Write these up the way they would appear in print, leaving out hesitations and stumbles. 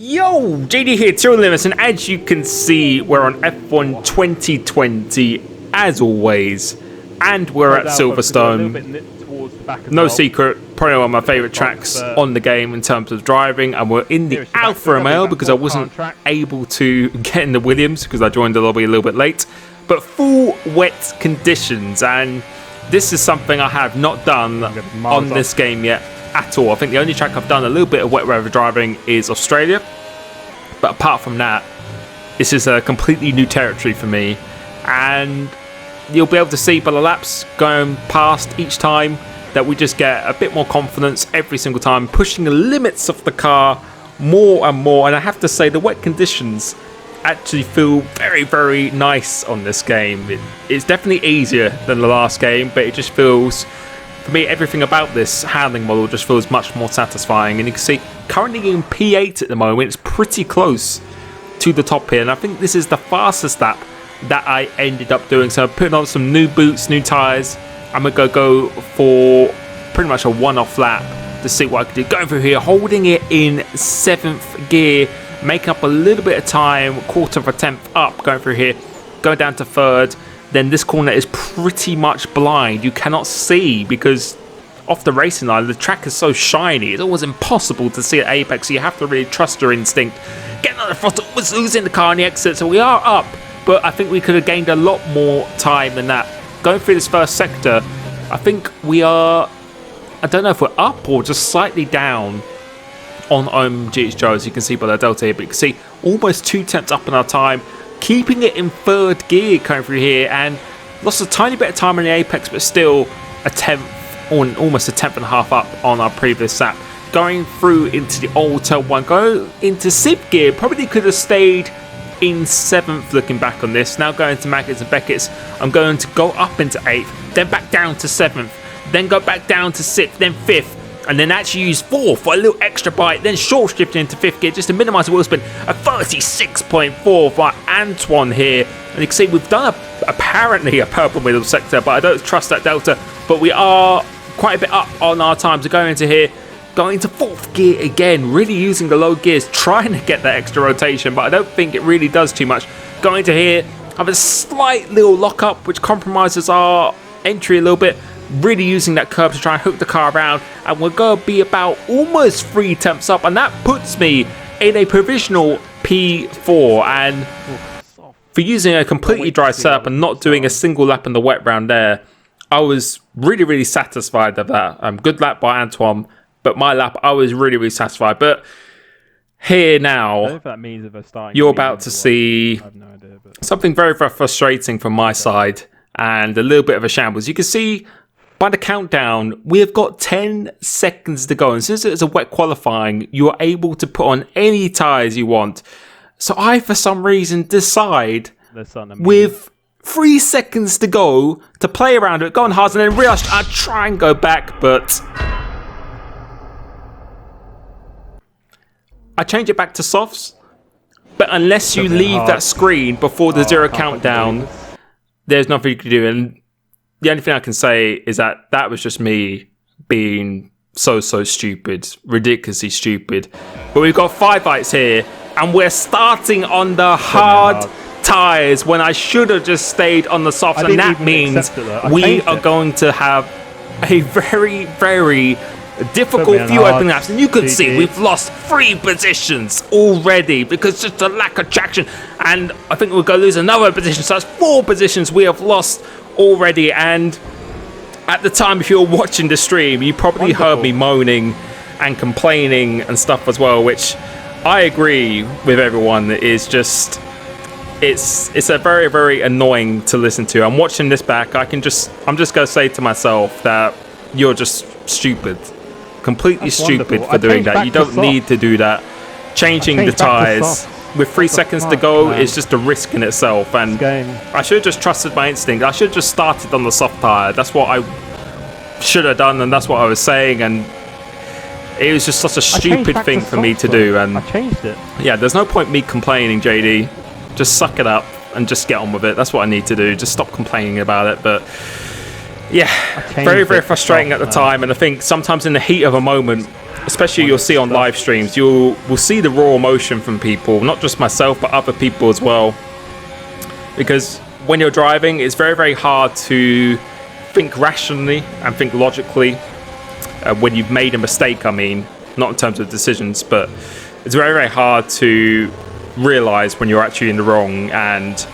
Yo, JD here, Limitless, and as you can see, we're on F1 2020 as always, and we're at Silverstone. No secret, probably one of my favourite tracks on the game in terms of driving, and we're in the Alfa Romeo because I wasn't able to get in the Williams because I joined the lobby a little bit late. But full wet conditions, and this is something I have not done on this game yet at all. I think the only track I've done a little bit of wet weather driving is Australia, but apart from that, this is a completely new territory for me, and you'll be able to see by the laps going past each time that we just get a bit more confidence every single time, pushing the limits of the car more and more. And I have to say, the wet conditions actually feel very, very nice on this game. It's definitely easier than the last game, but it just feels, for me, everything about this handling model just feels much more satisfying. And you can see currently in P8 at the moment, it's pretty close to the top here, and I think this is the fastest lap that I ended up doing. So I'm putting on some new boots, new tyres. I'm gonna go for pretty much a one-off lap to see what I can do. Going through here, holding it in 7th gear, making up a little bit of time, quarter of a tenth up, going through here, going down to 3rd. Then this corner is pretty much blind. You cannot see because off the racing line, the track is so shiny. It's almost impossible to see at apex, so you have to really trust your instinct. Getting on the throttle, was losing the car on the exit, so we are up, but I think we could have gained a lot more time than that. Going through this first sector, I think we are, I don't know if we're up or just slightly down on GHJ, as you can see by the delta here, but you can see almost 2 tenths up in our time, keeping it in 3rd gear going through here, and lost a tiny bit of time on the apex, but still a tenth, or almost a tenth and a half up on our previous lap. Going through into the old turn 1, go into 6th gear, probably could have stayed in 7th looking back on this. Now going to Maggots and Beckett's, I'm going to go up into 8th, then back down to 7th, then go back down to 6th, then 5th, and then actually use 4th for a little extra bite, then short shifting into 5th gear just to minimise the wheel spin. A 36.4 for Antoine here, and you can see we've done apparently a purple middle sector, but I don't trust that delta, but we are quite a bit up on our time to go into here. Going to 4th gear again, really using the low gears, trying to get that extra rotation, but I don't think it really does too much. Going to here, have a slight little lock-up, which compromises our entry a little bit. Really using that curb to try and hook the car around, and we're going to be about almost 3 tenths up, and that puts me in a provisional P4. And for using a completely dry setup and not doing a single lap in the wet round there, I was really, really satisfied of that. Good lap by Antoine. But my lap, I was really, really satisfied. But here now, I don't know if that means you're about to see something very, very frustrating from my side and a little bit of a shambles. You can see by the countdown, we have got 10 seconds to go. And since it's a wet qualifying, you are able to put on any tyres you want. So I, for some reason, decide with 3 seconds to go to play around with it, go on hard, and then realize I try and go back, but I change it back to softs, but unless you leave that screen before the 0 countdown, there's nothing you can do. And the only thing I can say is that that was just me being so stupid, ridiculously stupid. But we've got 5 lights here, and we're starting on the hard tyres when I should have just stayed on the softs, and that means we are going to have a very, very difficult few open laps, and you can see we've lost 3 positions already because just a lack of traction, and I think we're going to lose another position, so that's 4 positions we have lost already. And at the time, if you were watching the stream, you probably heard me moaning and complaining and stuff as well, which I agree with everyone. Is just it's a very, very annoying to listen to. I'm watching this back, I'm just going to say to myself that you're just stupid. Completely stupid for doing that. You don't need to do that. Changing the tyres with 3 seconds to go is just a risk in itself, and I should have just trusted my instinct. I should have just started on the soft tyre. That's what I should have done, and that's what I was saying, and it was just such a stupid thing for me to do. And I changed it. Yeah, there's no point me complaining, JD. Just suck it up and just get on with it. That's what I need to do. Just stop complaining about it. But yeah, very, very frustrating at the time, and I think sometimes in the heat of a moment, especially you'll see on live streams, we'll see the raw emotion from people, not just myself, but other people as well. Because when you're driving, it's very, very hard to think rationally and think logically when you've made a mistake. I mean, not in terms of decisions, but it's very, very hard to realize when you're actually in the wrong. And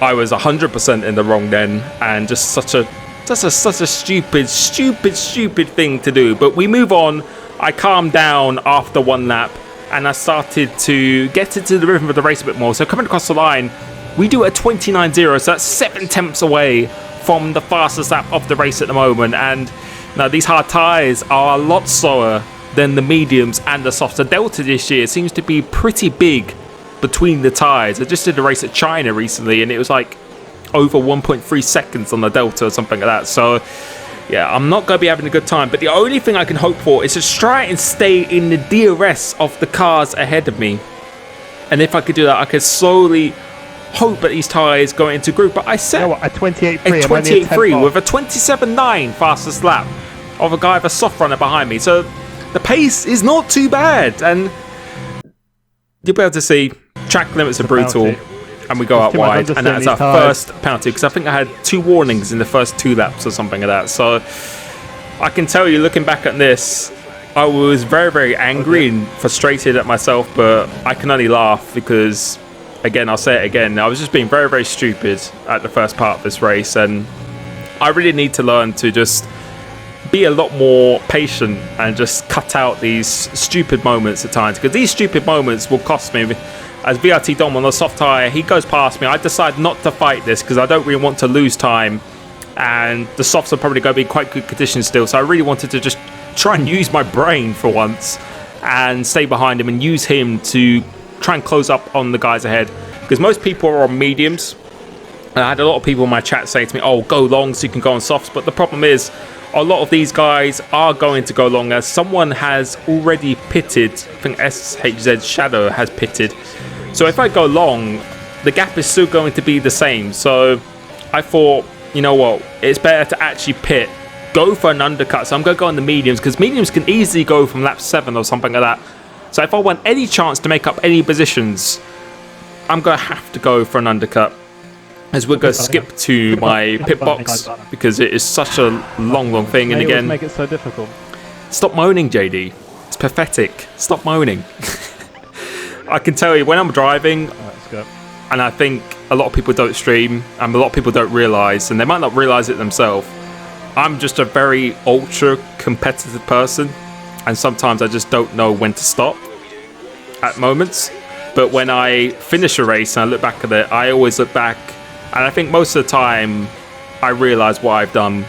I was 100% in the wrong then, and just such a stupid thing to do. But we move on. I calmed down after one lap, and I started to get into the rhythm of the race a bit more. So coming across the line, we do a 29.0, so that's 7 tenths away from the fastest lap of the race at the moment. And now these hard tyres are a lot slower than the mediums and the softs. The delta this year seems to be pretty big between the tyres. I just did a race at China recently, and it was like over 1.3 seconds on the delta or something like that. So yeah, I'm not going to be having a good time. But the only thing I can hope for is to try and stay in the DRS of the cars ahead of me. And if I could do that, I could slowly hope that these tyres go into group. But I set a 28.3 with a 27.9 fastest lap of a guy with a soft runner behind me. So the pace is not too bad. And you'll be able to see track limits are brutal. And we go out wide, and that's our first penalty, because I think I had 2 warnings in the first 2 laps or something like that. So I can tell you, looking back at this, I was very, very angry and frustrated at myself, but I can only laugh because, again, I'll say it again, I was just being very, very stupid at the first part of this race, and I really need to learn to just be a lot more patient and just cut out these stupid moments at times, because these stupid moments will cost me. As VRT Dom on the soft tyre, he goes past me. I decide not to fight this because I don't really want to lose time. And the softs are probably going to be in quite good condition still. So I really wanted to just try and use my brain for once and stay behind him and use him to try and close up on the guys ahead. Because most people are on mediums. And I had a lot of people in my chat say to me, oh, go long so you can go on softs. But the problem is, a lot of these guys are going to go long, as someone has already pitted. I think SHZ Shadow has pitted. So if I go long, the gap is still going to be the same. So I thought, you know what, it's better to actually pit, go for an undercut. So I'm going to go on the mediums, because mediums can easily go from lap 7 or something like that. So if I want any chance to make up any positions, I'm going to have to go for an undercut. As we're going to skip to my pit box, because it is such a long thing. And again, make it so difficult. Stop moaning, JD. It's pathetic. Stop moaning. I can tell you, when I'm driving, and I think a lot of people don't stream, and a lot of people don't realise, and they might not realise it themselves, I'm just a very ultra competitive person, and sometimes I just don't know when to stop at moments. But when I finish a race and I look back at it, I always look back, and I think most of the time I realise what I've done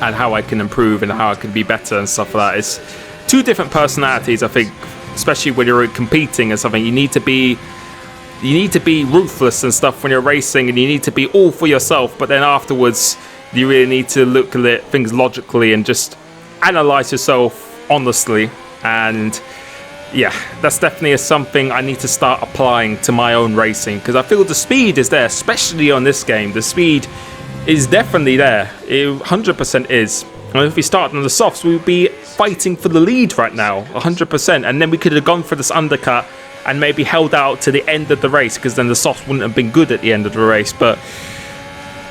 and how I can improve and how I can be better and stuff like that. It's 2 different personalities, I think. Especially when you're competing or something, you need to be ruthless and stuff when you're racing, and you need to be all for yourself. But then afterwards, you really need to look at things logically and just analyze yourself honestly. And yeah, that's definitely something I need to start applying to my own racing, because I feel the speed is there, especially on this game. The speed is definitely there. It 100% is. And if we started on the softs, we would be fighting for the lead right now, 100%. And then we could have gone for this undercut and maybe held out to the end of the race, because then the softs wouldn't have been good at the end of the race. But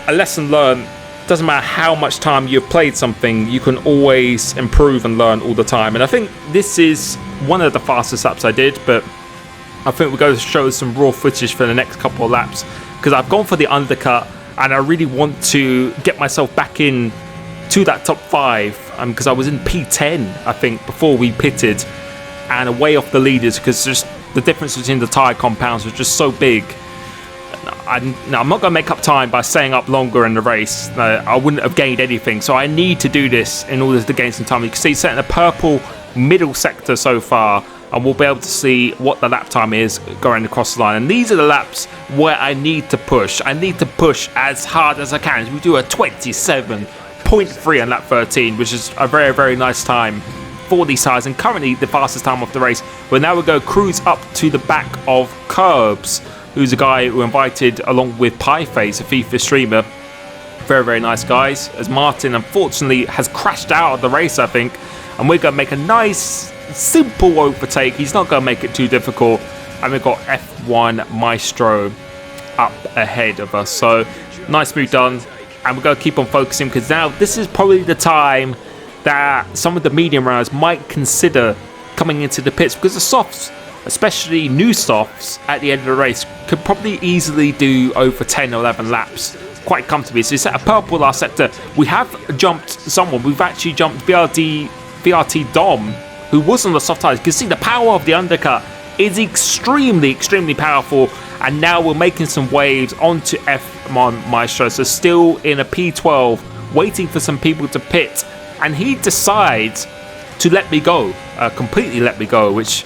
a lesson learned, doesn't matter how much time you've played something, you can always improve and learn all the time. And I think this is one of the fastest laps I did, but I think we're going to show some raw footage for the next couple of laps, because I've gone for the undercut and I really want to get myself back in to that top 5, because I was in P10 I think before we pitted, and way off the leaders, because just the difference between the tyre compounds was just so big. I'm not going to make up time by staying up longer in the race. I wouldn't have gained anything, so I need to do this in order to gain some time. You can see set in the purple middle sector so far, and we'll be able to see what the lap time is going across the line. And these are the laps where I need to push. I need to push as hard as I can. We do a 27.3 on lap 13, which is a very, very nice time for these tyres, and currently the fastest time of the race. But now we go cruise up to the back of Curbs, who's a guy who invited along with Pieface, a FIFA streamer. Very, very nice guys. As Martin unfortunately has crashed out of the race, I think, and we're going to make a nice, simple overtake. He's not going to make it too difficult. And we've got F1 Maestro up ahead of us. So, nice move done. And we're going to keep on focusing, because now this is probably the time that some of the medium runners might consider coming into the pits, because the softs, especially new softs at the end of the race, could probably easily do over 10 or 11 laps quite comfortably. So it's at a purple last sector. We have jumped someone. We've actually jumped VRT Dom, who was on the soft tyres. You can see the power of the undercut is extremely powerful, and now we're making some waves onto F1 Maestro. So still in a P12, waiting for some people to pit, and he decides to let me go, completely let me go, which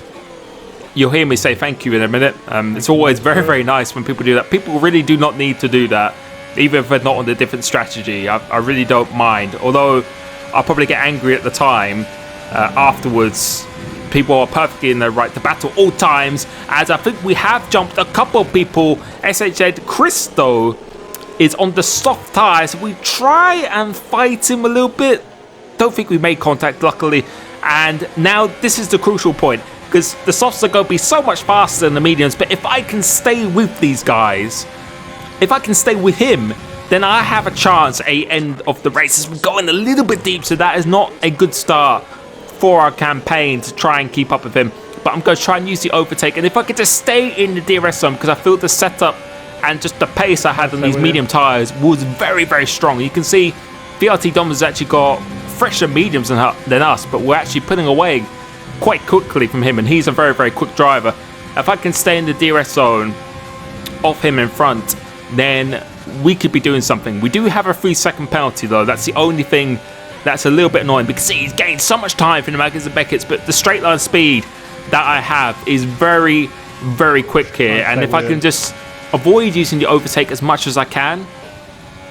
you'll hear me say thank you in a minute. It's always very nice when people do that. People really do not need to do that, even if they're not on a different strategy. I really don't mind, although I'll probably get angry at the time. Afterwards, people are perfectly in their right to battle all times, as I think we have jumped a couple of people. SHZ Christo is on the soft tyres. We try and fight him a little bit. Don't think we made contact, luckily. And now this is the crucial point, because the softs are going to be so much faster than the mediums. But if I can stay with these guys, if I can stay with him, then I have a chance at the end of the race. As we're going a little bit deep, so that is not a good start for our campaign to try and keep up with him. But I'm going to try and use the overtake, and if I could just stay in the DRS zone, because I feel the setup and just the pace I had on these medium tyres was very strong. You can see VRT Dom has actually got fresher mediums than us, but we're actually putting away quite quickly from him, and he's a very quick driver. If I can stay in the DRS zone of him in front, then we could be doing something. We do have a 3-second penalty though. That's the only thing that's a little bit annoying, because he's gained so much time for the Maggots and Beckett's, but the straight line speed that I have is very quick here. And if I can just avoid using the overtake as much as I can,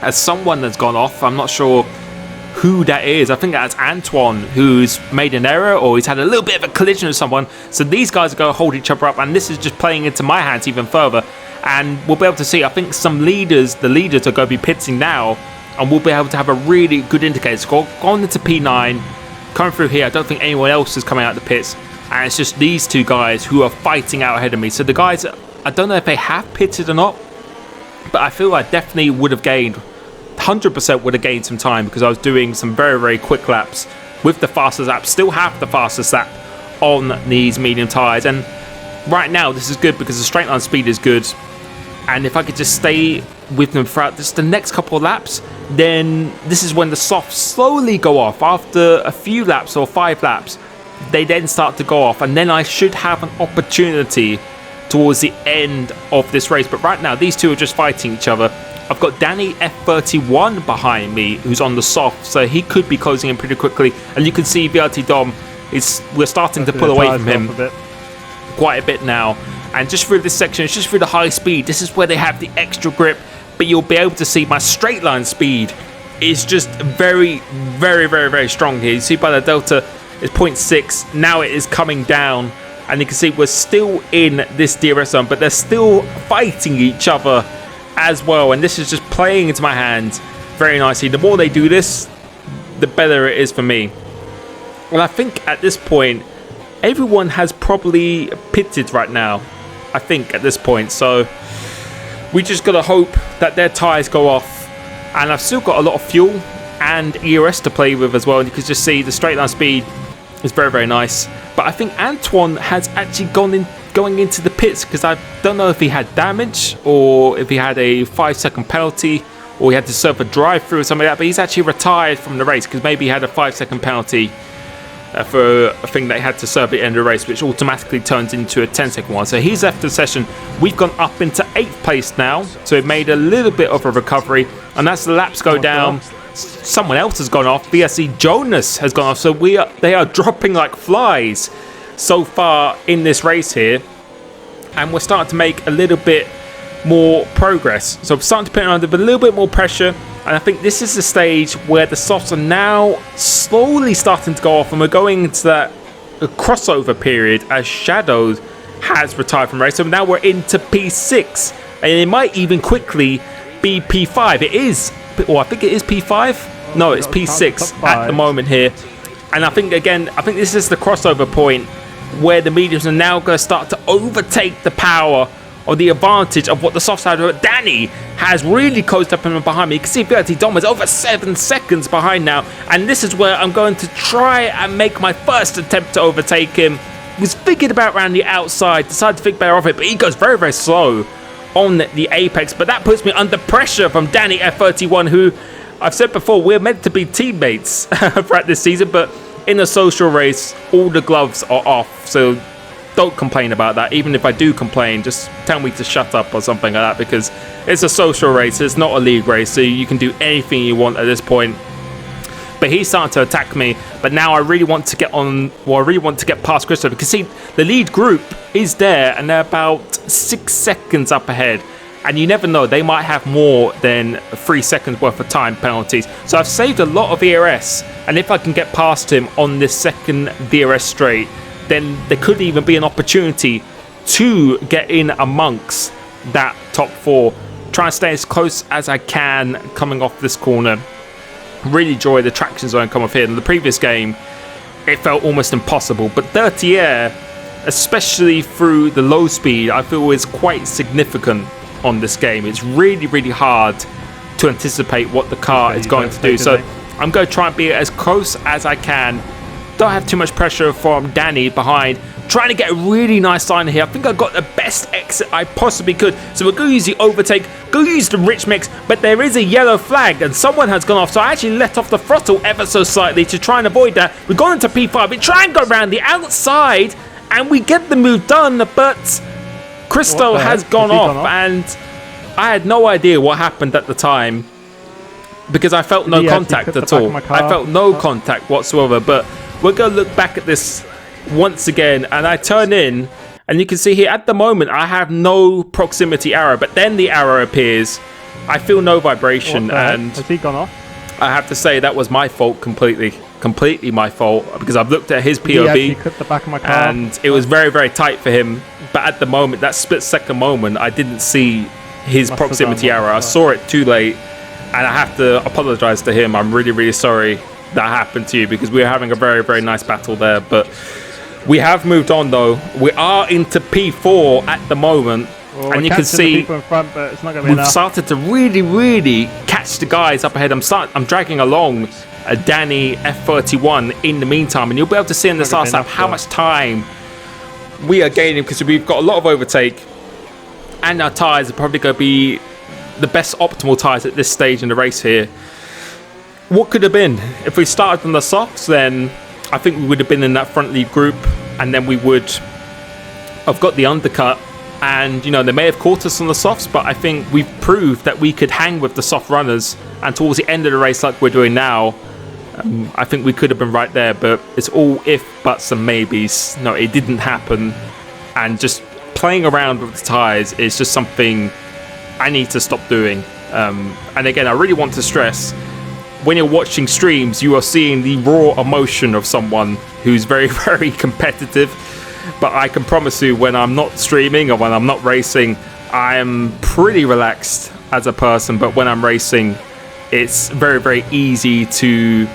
as someone has gone off, I'm not sure who that is. I think that's Antoine, who's made an error, or he's had a little bit of a collision with someone. So these guys are going to hold each other up, and this is just playing into my hands even further. And we'll be able to see, I think the leaders are going to be pitting now, and we'll be able to have a really good indicator. So going into P9, coming through here, I don't think anyone else is coming out of the pits, and it's just these two guys who are fighting out ahead of me. So the guys, I don't know if they have pitted or not, but I feel I definitely would have gained, 100% would have gained some time, because I was doing some very quick laps with the fastest lap. Still have the fastest lap on these medium tyres, and right now this is good because the straight line speed is good. And if I could just stay with them throughout just the next couple of laps, then this is when the softs slowly go off. After a few laps or 5 laps, they then start to go off, and then I should have an opportunity towards the end of this race. But right now these two are just fighting each other. I've got Danny F31 behind me, who's on the soft, so he could be closing in pretty quickly. And you can see VRT Dom we're starting to pull away from him quite a bit now. And just through this section, it's just through the high speed. This is where they have the extra grip, but you'll be able to see my straight line speed is just very strong here. You see by the delta is 0.6. Now it is coming down, and you can see we're still in this DRS zone, but they're still fighting each other as well, and this is just playing into my hands very nicely. The more they do this, the better it is for me. Well, I think at this point everyone has probably pitted right now, I think at this point, so we just gotta hope that their tyres go off. And I've still got a lot of fuel and ERS to play with as well, and you can just see the straight line speed is very nice. But I think Antoine has actually going into the pits, because I don't know if he had damage or if he had a 5-second penalty, or he had to serve a drive-through or something like that. But he's actually retired from the race, because maybe he had a 5-second penalty for a thing that he had to serve at the end of the race, which automatically turns into a 10-second one. So he's left the session. We've gone up into 8th place now, so we've made a little bit of a recovery. And as the laps go down, someone else has gone off. BSC Jonas has gone off, so they are dropping like flies so far in this race here, and we're starting to make a little bit more progress. So I'm starting to put it under a little bit more pressure, and I think this is the stage where the softs are now slowly starting to go off, and we're going into that crossover period as Shadow has retired from race. So now we're into P6, and it might even quickly be P5. It is, or I think it is P5. No, it's P6 at the moment here. And I think this is the crossover point where the mediums are now going to start to overtake the power or the advantage of what the soft side of Danny has really closed up him behind me. You can see Bertie Dom is over 7 seconds behind now, and this is where I'm going to try and make my first attempt to overtake him. Was thinking about around the outside, decided to think better of it, but he goes very, very slow on the apex. But that puts me under pressure from Danny F31, who I've said before, we're meant to be teammates throughout this season, but in a social race, all the gloves are off, so don't complain about that. Even if I do complain, just tell me to shut up or something like that, because it's a social race, it's not a league race, so you can do anything you want at this point. But he's starting to attack me, but now I really want to get on, well, I really want to get past Christopher, because see, the lead group is there, and they're about 6 seconds up ahead. And you never know, they might have more than 3 seconds worth of time penalties. So I've saved a lot of ERS, and if I can get past him on this second DRS straight, then there could even be an opportunity to get in amongst that top 4. Try and stay as close as I can coming off this corner. Really enjoy the traction zone come off here. In the previous game, it felt almost impossible, but dirty air, especially through the low speed, I feel is quite significant on this game. It's really, really hard to anticipate what the car is going to do. So I'm going to try and be as close as I can. Don't have too much pressure from Danny behind. Trying to get a really nice line here. I think I got the best exit I possibly could. So we're going to use the overtake, go use the rich mix, but there is a yellow flag and someone has gone off. So I actually let off the throttle ever so slightly to try and avoid that. We've gone into P5. We try and go around the outside and we get the move done, but Christo has gone off and I had no idea what happened at the time because I felt no contact at all. I felt no contact whatsoever, but we're going to look back at this once again, and I turn in, and you can see here at the moment I have no proximity arrow, but then the arrow appears. I feel no vibration, and has he gone off? I have to say that was my fault completely my fault, because I've looked at his POV clipped the back of my car, and it was very, very tight for him. But at the moment, that split second moment, I didn't see his proximity arrow. I saw it too late, and I have to apologize to him. I'm really, really sorry that happened to you, because we were having a very, very nice battle there. But we have moved on though. We are into P4 at the moment, and you can see in front, but it's not going to be we've enough. started to really, really catch the guys up ahead. I'm dragging along Danny F31 in the meantime, and you'll be able to see in this last lap how much time we are gaining, because we've got a lot of overtake, and our tyres are probably going to be the best optimal tyres at this stage in the race here. What could have been if we started on the softs? Then I think we would have been in that front lead group, and then we would have got the undercut, and you know, they may have caught us on the softs, but I think we've proved that we could hang with the soft runners, and towards the end of the race like we're doing now, I think we could have been right there. But it's all if, buts and maybes. No, it didn't happen, and just playing around with the tyres is just something I need to stop doing. And again, I really want to stress, when you're watching streams, you are seeing the raw emotion of someone who's very, very competitive. But I can promise you, when I'm not streaming or when I'm not racing, I am pretty relaxed as a person. But when I'm racing, it's very, very easy to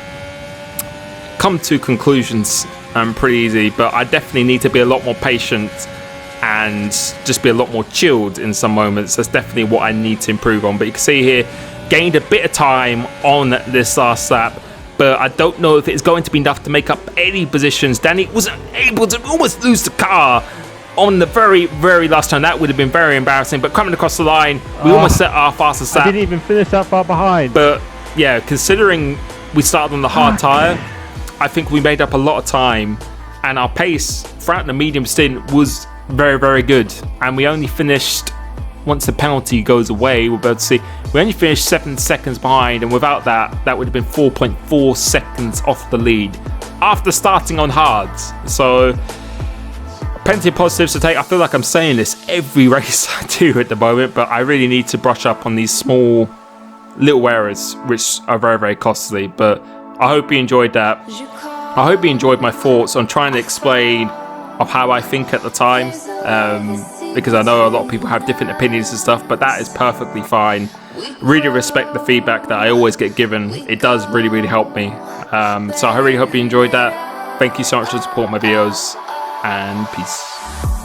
come to conclusions. Pretty easy. But I definitely need to be a lot more patient and just be a lot more chilled in some moments. That's definitely what I need to improve on. But you can see here, gained a bit of time on this last lap, but I don't know if it's going to be enough to make up any positions. Danny wasn't able to almost lose the car on the very, very last turn. That would have been very embarrassing, but coming across the line, we almost set our fastest lap. I didn't even finish that far behind. But yeah, considering we started on the hard tyre, I think we made up a lot of time, and our pace throughout the medium stint was very, very good. And we only finished, once the penalty goes away, we'll be able to see, we only finished 7 seconds behind, and without that, that would have been 4.4 seconds off the lead after starting on hards. So plenty of positives to take. I feel like I'm saying this every race I do at the moment, but I really need to brush up on these small little errors, which are very, very costly. But I hope you enjoyed that. I hope you enjoyed my thoughts on trying to explain of how I think at the time, because I know a lot of people have different opinions and stuff, but that is perfectly fine. Really respect the feedback that I always get given. It does really, really help me. So I really hope you enjoyed that. Thank you so much for supporting my videos, and peace.